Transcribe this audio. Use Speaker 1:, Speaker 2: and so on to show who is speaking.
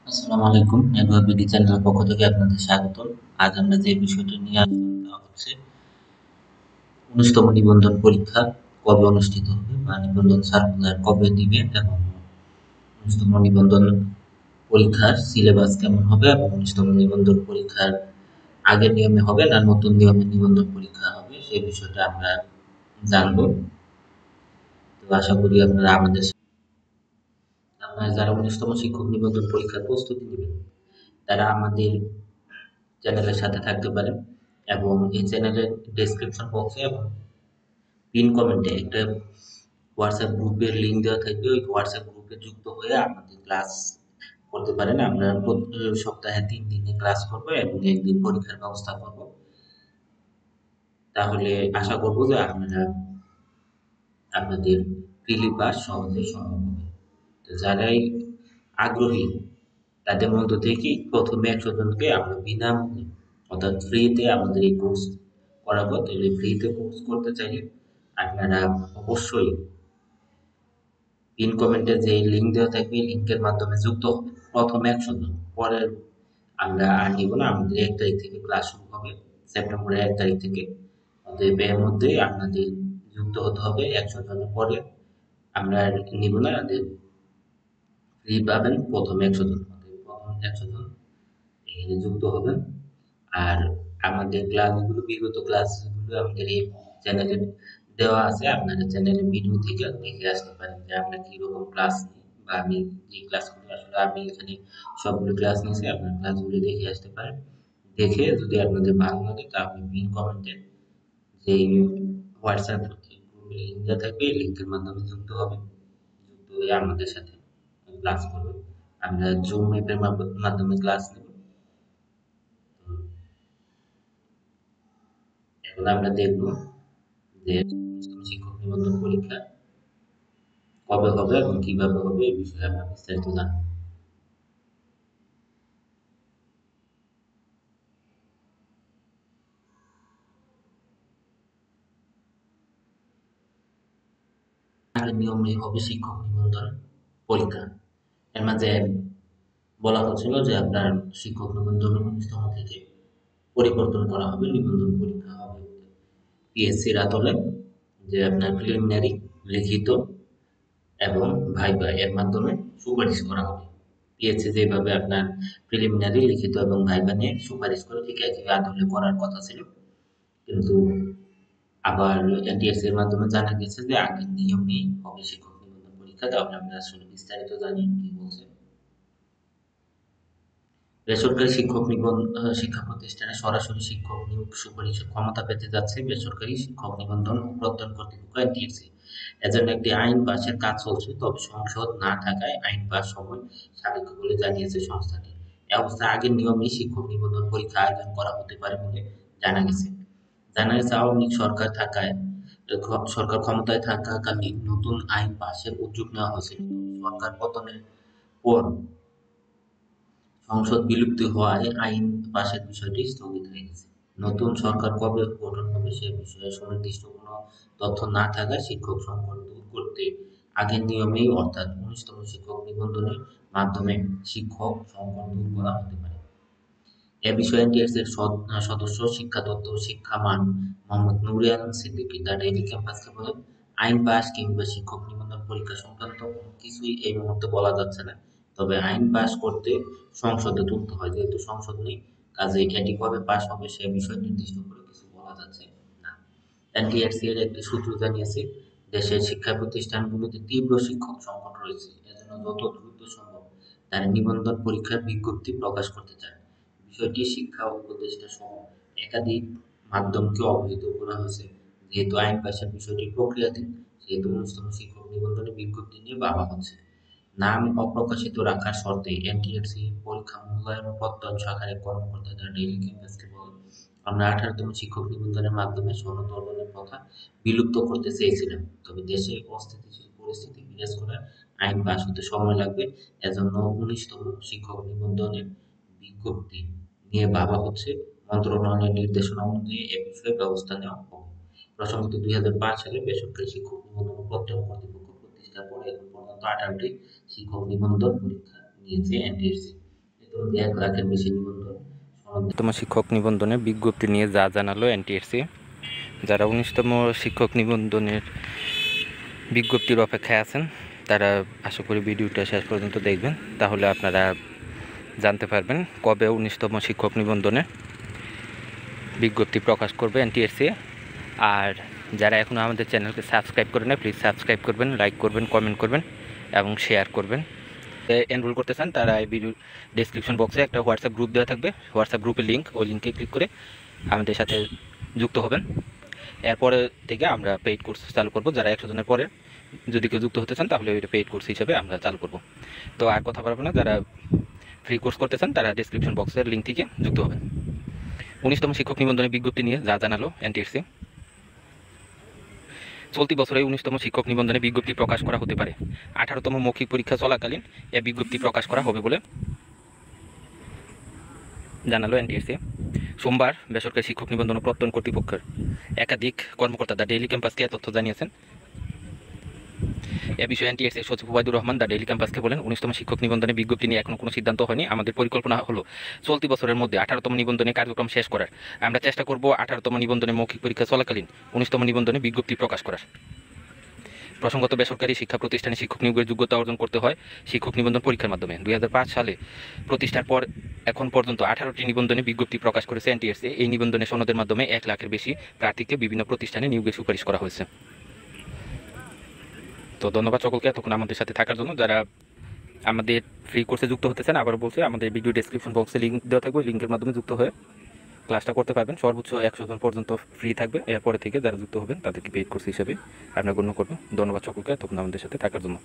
Speaker 1: আসসালামু আলাইকুম। Network BD চ্যানেলের পক্ষ থেকে আপনাদের স্বাগতম। আজ আমরা যে বিষয়টি নিয়ে আসলাম তা হচ্ছে ১৯তম নিবন্ধন পরীক্ষা কবে অনুষ্ঠিত হবে বা নিবন্ধন সার্কুলার কবে দিবে এবং ১৯তম নিবন্ধন পরীক্ষার সিলেবাস কেমন হবে এবং ১৯তম নিবন্ধন পরীক্ষার আগের নিয়মে হবে না নতুন নিয়মে নিবন্ধন পরীক্ষা হবে সেই বিষয়টা আমরা জানবো। তো আশা করি আপনারা যারা ১৯তম শিক্ষক নিবন্ধন পরীক্ষার প্রস্তুতি নেবেন তারা আমাদের চ্যানেলের সাথে থাকতে পারেন এবং এই চ্যানেলের ডেসক্রিপশন বক্সে এবং পিন কমেন্টে একটা হোয়াটসঅ্যাপ গ্রুপের লিঙ্ক দেওয়া থাকবে। ওই হোয়াটসঅ্যাপ গ্রুপে যুক্ত হয়ে আমাদের ক্লাস করতে পারেন। আমরা প্রতি সপ্তাহে ৩ দিনে ক্লাস করবো এবং ১ দিন পরীক্ষার ব্যবস্থা করব। তাহলে আশা করব যে আপনাদের প্রিলি পাস সহজেই সম্ভব হবে। তো যারাই আগ্রহী তাদের মধ্য থেকেই প্রথমে ১০০ জনকে আমরা বিনামূল্যে অর্থাৎ ফ্রিতে আমাদের এই কোর্স করাবো। তাহলে ফ্রিতে কোর্স করতে চাইলে আপনারা অবশ্যই পিন কমেন্টে যে লিঙ্ক দেওয়া থাকবে লিঙ্কের মাধ্যমে যুক্ত হবেন। প্রথমে ১০০ জন, পরে আমরা আর নিব না। আমাদের ১ তারিখ থেকে ক্লাস শুরু হবে, সেপ্টেম্বরের ১ তারিখ থেকে। অতএব এর মধ্যে আপনাদের যুক্ত হতে হবে। ১০০ জনের পরে আমরা আর নিব না। ফ্রি পাবেন প্রথম ১০০ জন। অতএব প্রথম ১০০ জন এখানে যুক্ত হবেন। আর আমাদের ক্লাসগুলো বিগত ক্লাসগুলো আমাদের এই চ্যানেলে দেওয়া আছে। আপনারা চ্যানেলের ভিডিও থেকে দেখে আসতে পারেন যে আমরা কিরকম ক্লাস নিই বা আমি যে ক্লাসগুলো আসলে আমি এখানে সবগুলো ক্লাস নিয়েছি। আপনার ক্লাসগুলো দেখে আসতে পারেন। দেখে যদি আপনাদের ভালো লাগে তাহলে পিন কমেন্টে যে হোয়াটসঅ্যাপ গ্রুপে লিঙ্ক দেওয়া থাকবে এই লিঙ্কের মাধ্যমে যুক্ত হবেন। যুক্ত হয়ে আমাদের সাথে ক্লাস করবেন। আমরা জুম অ্যাপের মাধ্যমে ক্লাস নেব। এখন আমরা দেখব যে শিক্ষক নিবন্ধন পরীক্ষা কবে হবে এবং কিভাবে হবে এই বিষয়ে আমরা বিস্তারিত জানবো। আগের নিয়মে হবে শিক্ষক নিবন্ধন পরীক্ষা। এর মাঝে বলা হচ্ছিল যে আপনার শিক্ষক নিবন্ধন ১৯তম থেকে পরিবর্তন করা হবে, নিবন্ধন পরীক্ষা হবে পিএসসির আদলে, যে আপনার প্রিলিমিনারি, লিখিত এবং ভাইবা এর মাধ্যমে সুপারিশ করা হবে। পিএসসি যেভাবে আপনার প্রিলিমিনারি, লিখিত এবং ভাইবা নিয়ে সুপারিশ করে ঠিক একই আদলে করার কথা ছিল, কিন্তু আবার এনটিএসসি এর মাধ্যমে জানা গেছে যে আগের নিয়মেই হবে শিক্ষক নিবন্ধন পরীক্ষা। তাহলে আমরা আসলে বিস্তারিত জানি কি বলছে। বেসরকারি শিক্ষা প্রতিষ্ঠানে সরাসরি শিক্ষক নিয়োগ সুপারিশের ক্ষমতা পেতে যাচ্ছে বেসরকারি শিক্ষক নিবন্ধন ও প্রত্যয়ন কর্তৃপক্ষ এনটিএসসি। এজন্য একটি আইন পাশের কাজ চলছে, তবে সংসদ না থাকায় আইন পাস সময় সাপেক্ষ বলে জানিয়েছে সংস্থাটি। এ অবস্থায় আগের নিয়মেই শিক্ষক নিবন্ধন পরীক্ষা আয়োজন করা হতে পারে বলে জানা গেছে। জানা গেছে আওয়ামী লীগ সরকার ক্ষমতায় থাকাকালীন নতুন আইন পাশের উদ্যোগ নেওয়া হয়েছিল। সরকার পতনের পর সংসদ বিলুপ্তি হওয়ায় আইন পাশের বিষয়টি স্থগিত হয়ে গেছে। নতুন সরকার কবে গঠন হবে সে বিষয়ে সুনির্দিষ্ট কোনো তথ্য না থাকায় শিক্ষক সংকট দূর করতে আগের নিয়মেই অর্থাৎ ১৯তম শিক্ষক নিবন্ধনের মাধ্যমে শিক্ষক সংকট দূর করা হতে পারে। এ বিষয়ে এনটিএসসির সদস্য শিক্ষা তত্ত্ব ও শিক্ষা মান মোহাম্মদ নুরে আলম সিদ্দিকী দ্য ডেইলি ক্যাম্পাসকে বলেন, আইন পাস কিংবা শিক্ষক নিবন্ধন পরীক্ষা সংক্রান্ত কোনো কিছুই এই মুহূর্তে বলা যাচ্ছে না। তবে আইন পাস করতে সংসদে তুলতে হয়। যেহেতু সংসদ নেই, কাজেই এটি কবে পাস হবে সে বিষয়ে নির্দিষ্ট করে কিছু বলা যাচ্ছে না। এনটিআরসি এর একটি সূত্র জানিয়েছে, দেশের শিক্ষা প্রতিষ্ঠানগুলোতে তীব্র শিক্ষক সংকট রয়েছে। এজন্য যত দ্রুত সম্ভব তারা নিবন্ধন পরীক্ষার বিজ্ঞপ্তি প্রকাশ করতে চায়। বিষয়টি শিক্ষা উপদেষ্টা সহ একাধিক মাধ্যমকে অবহিত করা হয়েছে। যেহেতু আইন পাশের বিষয়টি প্রক্রিয়াধীন, সেহেতু ১৯তম শিক্ষক নিবন্ধনের বিজ্ঞপ্তি নিয়ে ভাবা হচ্ছে। নাম অপ্রকাশিত রাখার শর্তে এনটিআরসি পরীক্ষা মূল্যায়ন ও প্রত্যয়ন শাখার এক কর্মকর্তা তার ডেইলি ক্যাম্পাসকে বলেন, আমরা ১৮তম শিক্ষক নিবন্ধনের মাধ্যমে সনদ অর্জনের প্রথা বিলুপ্ত করতে চেয়েছিলাম। তবে দেশে অস্থিতিশীল পরিস্থিতি বিরাজ করায় আইন পাস হতে সময় লাগবে। এজন্য ১৯তম শিক্ষক নিবন্ধনের বিজ্ঞপ্তি নিয়ে ভাবা হচ্ছে। মন্ত্রণালয়ের নির্দেশনা অনুযায়ী এ বিষয়ে ব্যবস্থা নেওয়া হবে। প্রসঙ্গত ২০০৫ সালে বেসরকারি শিক্ষক নিবন্ধন ও প্রত্যয়ন কর্তৃপক্ষ প্রতিষ্ঠার পরে এখন পর্যন্ত ১৮টি শিক্ষক নিবন্ধন পরীক্ষা নিয়েছে এনটিএসসি। 1 লাখের বেশি নিবন্ধন
Speaker 2: তম শিক্ষক নিবন্ধনের বিজ্ঞপ্তি নিয়ে যা জানালো এনটিএসসি। যারা 19তম শিক্ষক নিবন্ধনের বিজ্ঞপ্তির অপেক্ষায় আছেন তারা আশা করি ভিডিওটা শেষ পর্যন্ত দেখবেন, তাহলে আপনারা জানতে পারবেন কবে 19তম শিক্ষক নিবন্ধনে বিজ্ঞপ্তি প্রকাশ করবে এনটিএসসি। আর যারা এখনও আমাদের চ্যানেলকে সাবস্ক্রাইব করে না, প্লিজ সাবস্ক্রাইব করবেন, লাইক করবেন, কমেন্ট করবেন এবং শেয়ার করবেন। এনরোল করতে চান তারা এই ভিডিও ডেসক্রিপশন বক্সে একটা হোয়াটসঅ্যাপ গ্রুপ দেওয়া থাকবে, হোয়াটসঅ্যাপ গ্রুপের লিঙ্ক, ওই লিঙ্কে ক্লিক করে আমাদের সাথে যুক্ত হবেন। এরপরে থেকে আমরা পেইড কোর্স চালু করব। যারা 100 জনের পরে যদি কেউ যুক্ত হতে চান তাহলে ওইটা পেইড কোর্স হিসেবে আমরা চালু করব। তো আর কথা বলবো না, যারা ফ্রি কোর্স করতে চান তারা ডেসক্রিপশন বক্সের লিঙ্ক থেকে যুক্ত হবেন। 19তম শিক্ষক নিবন্ধনের বিজ্ঞপ্তি নিয়ে যা জানালো এনটিএসসি। চলতি বছরে 19তম শিক্ষক নিবন্ধনে বিজ্ঞপ্তি প্রকাশ করা হতে পারে। 18তম মৌখিক পরীক্ষা চলাকালীন এ বিজ্ঞপ্তি প্রকাশ করা হবে বলে জানালো এনটিএসসি। সোমবার বেসরকারি শিক্ষক নিবন্ধন ও প্রত্যয়ন কর্তৃপক্ষের একাধিক কর্মকর্তা দ্য ডেইলি ক্যাম্পাসকে তথ্য জানিয়েছেন। এ বিষয়ে এনটিএসসি সচিব ওবায়দুর রহমান দ্য ডেইলি ক্যাম্পাসকে বলেন, 19তম শিক্ষক নিবন্ধনে বিজ্ঞপ্তি নিয়ে এখনো কোনো সিদ্ধান্ত হয়নি। আমাদের পরিকল্পনা হলো চলতি বছরের মধ্যে 18তম নিবন্ধনে কার্যক্রম শেষ করার। আমরা চেষ্টা করব 18তম নিবন্ধনে মৌখিক পরীক্ষা চলাকালীন 19তম নিবন্ধনে বিজ্ঞপ্তি প্রকাশ করার। প্রসঙ্গত, বেসরকারি শিক্ষা প্রতিষ্ঠানে শিক্ষক নিয়োগের যোগ্যতা অর্জন করতে হয় শিক্ষক নিবন্ধন পরীক্ষার মাধ্যমে। 2005 সালে প্রতিষ্ঠার পর এখন পর্যন্ত 18টি নিবন্ধনে বিজ্ঞপ্তি প্রকাশ করেছে এনটিএসসি। এই নিবন্ধনে সনদের মাধ্যমে 1 লাখের বেশি প্রার্থীকে বিভিন্ন প্রতিষ্ঠানে নিয়োগের সুপারিশ করা হয়েছে। তো ধন্যবাদ সকলকে এতক্ষণ আমাদের সাথে থাকার জন্য। যারা আমাদের ফ্রি কোর্সে যুক্ত হতে চান, আবারও বলছি, আমাদের ভিডিও ডেসক্রিপশন বক্সে লিঙ্ক দেওয়া থাকবে, লিঙ্কের মাধ্যমে যুক্ত হয়ে ক্লাসটা করতে পারবেন। সর্বোচ্চ 100 জন পর্যন্ত ফ্রি থাকবে। এরপরে থেকে যারা যুক্ত হবেন তাদেরকে পেইড কোর্স হিসেবে আমরা গণ্য করবো। ধন্যবাদ সকলকে এতক্ষণ আমাদের সাথে থাকার জন্য।